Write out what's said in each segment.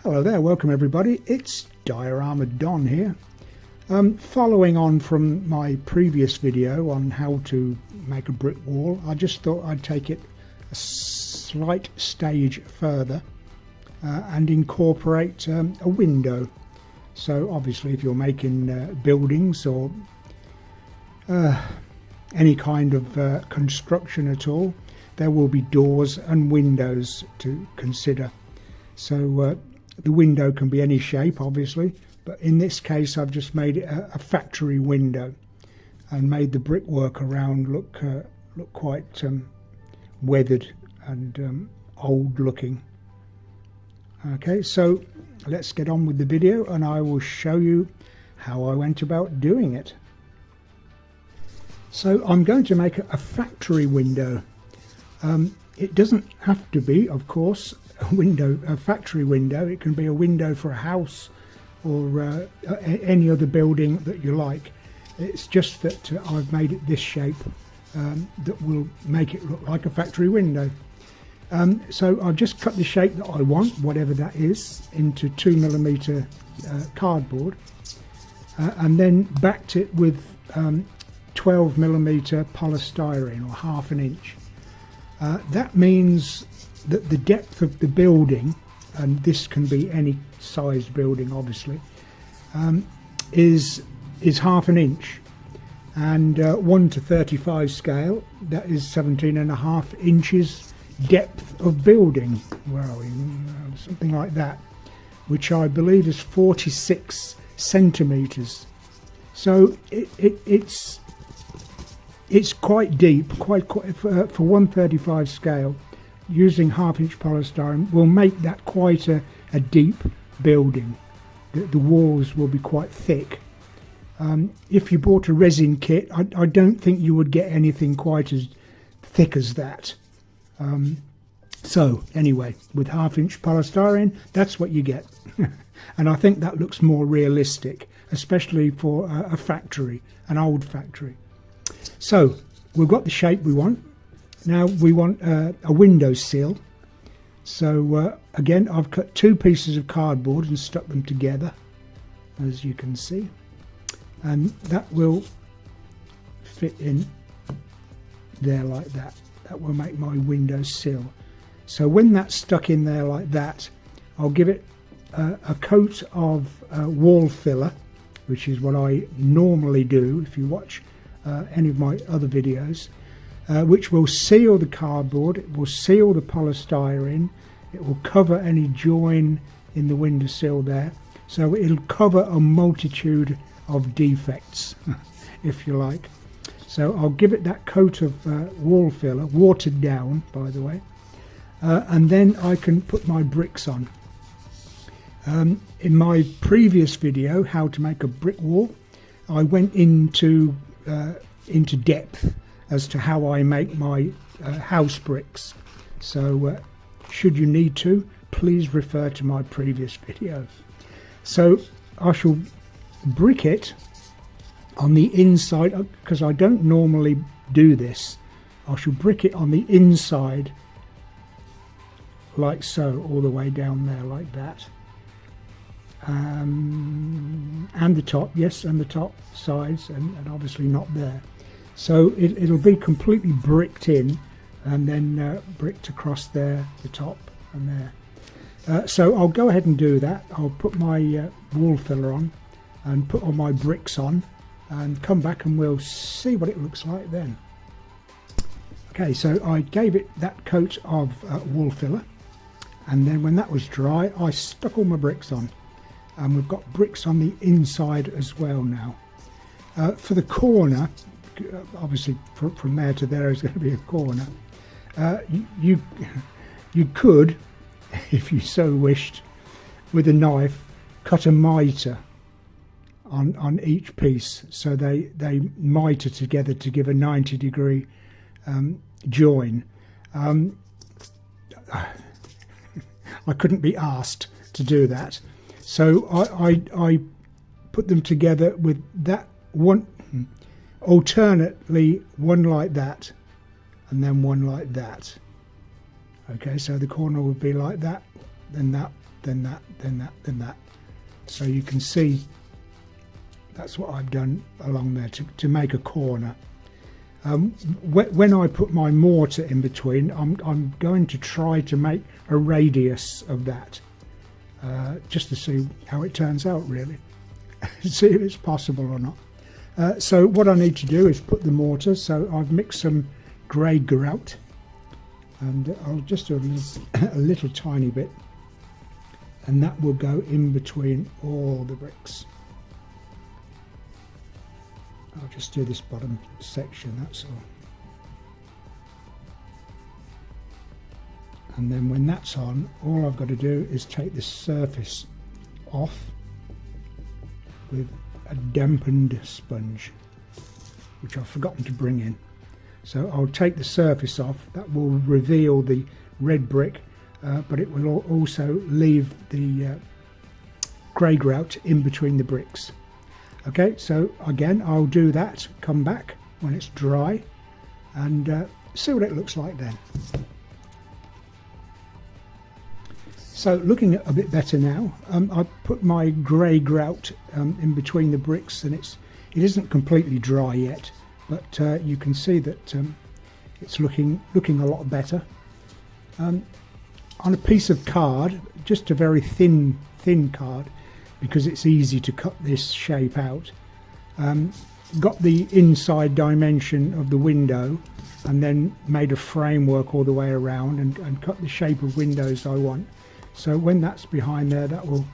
Hello there, welcome everybody. It's Diorama Don here. Following on from my previous video on how to make a brick wall, I just thought I'd take it a slight stage further and incorporate a window. So obviously if you're making buildings or any kind of construction at all, there will be doors and windows to consider. So the window can be any shape obviously, but in this case I've just made it a factory window and made the brickwork around look quite weathered and old looking. Okay, so let's get on with the video and I will show you how I went about doing it. So I'm going to make a factory window. It doesn't have to be, of course, a factory window. It can be a window for a house or any other building that you like. It's just that I've made it this shape that will make it look like a factory window. So I've just cut the shape that I want, whatever that is, into 2mm cardboard and then backed it with 12mm polystyrene, or ½ inch. That means that the depth of the building, and this can be any sized building obviously, is ½ inch, and 1:35 scale, that is 17.5 inches depth of building. Where are we? Something like that, which I believe is 46 centimeters. So it's quite deep, quite for 1:35 scale. Using ½ inch polystyrene will make that quite a deep building. The walls will be quite thick. If you bought a resin kit, I don't think you would get anything quite as thick as that. So anyway, with ½ inch polystyrene, that's what you get. And I think that looks more realistic, especially for a factory, an old factory. So we've got the shape we want. Now we want a window sill. So again, I've cut 2 pieces of cardboard and stuck them together, as you can see, and that will fit in there like that. That will make my window sill. So when that's stuck in there like that, I'll give it a coat of wall filler, which is what I normally do if you watch any of my other videos, which will seal the cardboard, it will seal the polystyrene, it will cover any join in the windowsill there, so it'll cover a multitude of defects if you like. So I'll give it that coat of wall filler, watered down by the way, and then I can put my bricks on. In my previous video, how to make a brick wall, I went into depth as to how I make my house bricks. So should you need to, please refer to my previous video. So I shall brick it on the inside, because I don't normally do this. I shall brick it on the inside like so, all the way down there like that. And the top, yes, and the top sides, and obviously not there. So it'll be completely bricked in, and then bricked across there, the top and there. So I'll go ahead and do that. I'll put my wall filler on and put all my bricks on and come back and we'll see what it looks like then. Okay, so I gave it that coat of wall filler, and then when that was dry I stuck all my bricks on, and we've got bricks on the inside as well now. For the corner, obviously from there to there is going to be a corner. You could, if you so wished, with a knife cut a mitre on each piece, so they mitre together to give a 90-degree join. I couldn't be asked to do that, so I put them together with that one, alternately, one like that and then one like that. Okay, so the corner would be like that, then that then that, then that, then that. So you can see that's what I've done along there to make a corner. When I put my mortar in between, I'm going to try to make a radius of that, just to see how it turns out, really. See if it's possible or not. So what I need to do is put the mortar, so I've mixed some grey grout, and I'll just do a little tiny bit, and that will go in between all the bricks. I'll just do this bottom section, that's all. And then when that's on, all I've got to do is take the surface off with a dampened sponge, which I've forgotten to bring in. So I'll take the surface off. That will reveal the red brick, but it will also leave the grey grout in between the bricks. Okay, so again, I'll do that, come back when it's dry, and see what it looks like then. So looking a bit better now, I put my grey grout in between the bricks, and it isn't completely dry yet, but you can see that it's looking a lot better. On a piece of card, just a very thin card, because it's easy to cut this shape out. Got the inside dimension of the window, and then made a framework all the way around and cut the shape of windows I want. So when that's behind there, that will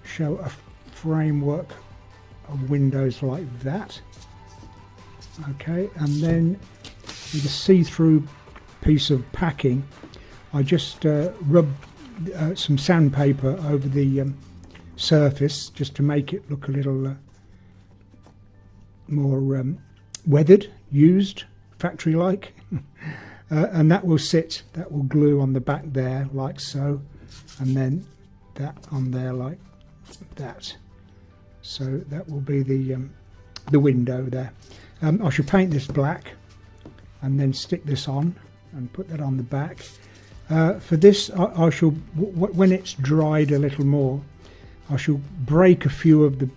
show a framework of windows like that. Okay, and then with a see-through piece of packing, I just rubbed some sandpaper over the surface, just to make it look a little more weathered, used, factory-like. And that will glue on the back there like so, and then that on there like that. So that will be the window there. I should paint this black and then stick this on and put that on the back. For this, I shall, when it's dried a little more, I shall break a few of the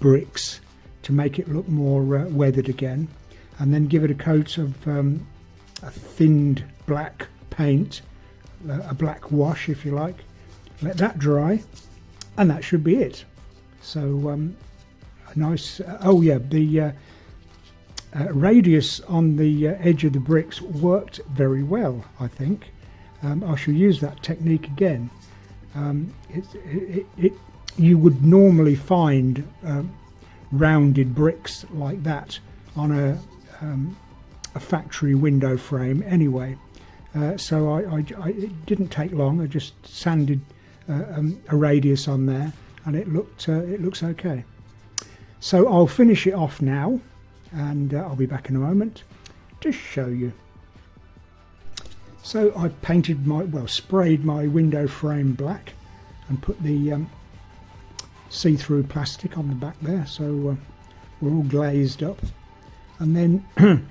bricks to make it look more weathered again, and then give it a coat of a thinned black paint, a black wash if you like. Let that dry, and that should be it. So a nice, oh yeah, the radius on the edge of the bricks worked very well, I think. I shall use that technique again. You would normally find rounded bricks like that on a factory window frame anyway. So it didn't take long. I just sanded a radius on there, and it looks okay. So I'll finish it off now, and I'll be back in a moment to show you. So I painted sprayed my window frame black and put the see-through plastic on the back there, so we're all glazed up. And then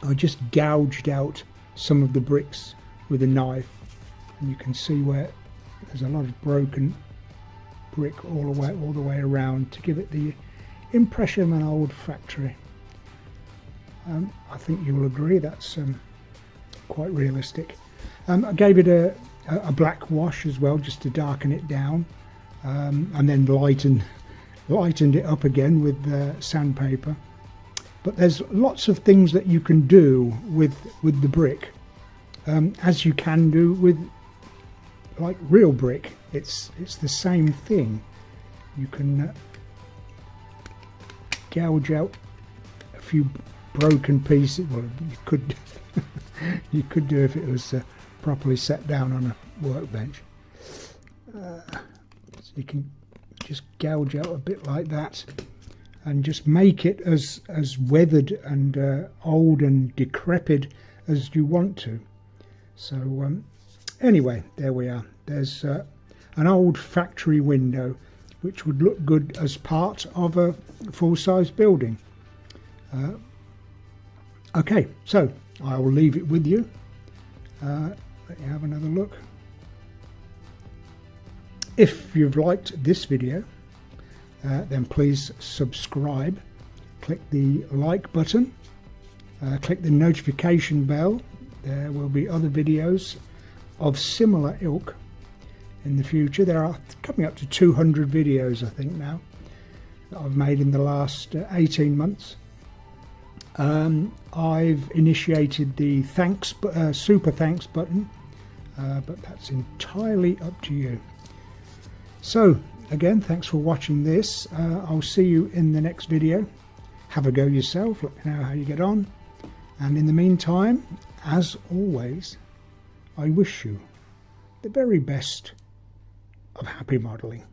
I just gouged out some of the bricks with a knife, and you can see where there's a lot of broken brick all the way around to give it the impression of an old factory. I think you'll agree that's quite realistic. I gave it a black wash as well, just to darken it down, and then lightened it up again with sandpaper. But there's lots of things that you can do with the brick, as you can do with like real brick. It's the same thing. You can gouge out a few broken pieces. Well, you could you could do if it was properly set down on a workbench. So you can just gouge out a bit like that, and just make it as weathered and old and decrepit as you want to. So anyway, there we are. There's an old factory window which would look good as part of a full-size building. Okay, so I will leave it with you. Let you have another look. If you've liked this video, then please subscribe, click the like button, click the notification bell. There will be other videos of similar ilk in the future. There are coming up to 200 videos, I think, now that I've made in the last 18 months. I've initiated the super thanks button, but that's entirely up to you. So again, thanks for watching this. I'll see you in the next video. Have a go yourself, let me know how you get on, and in the meantime, as always, I wish you the very best of happy modelling.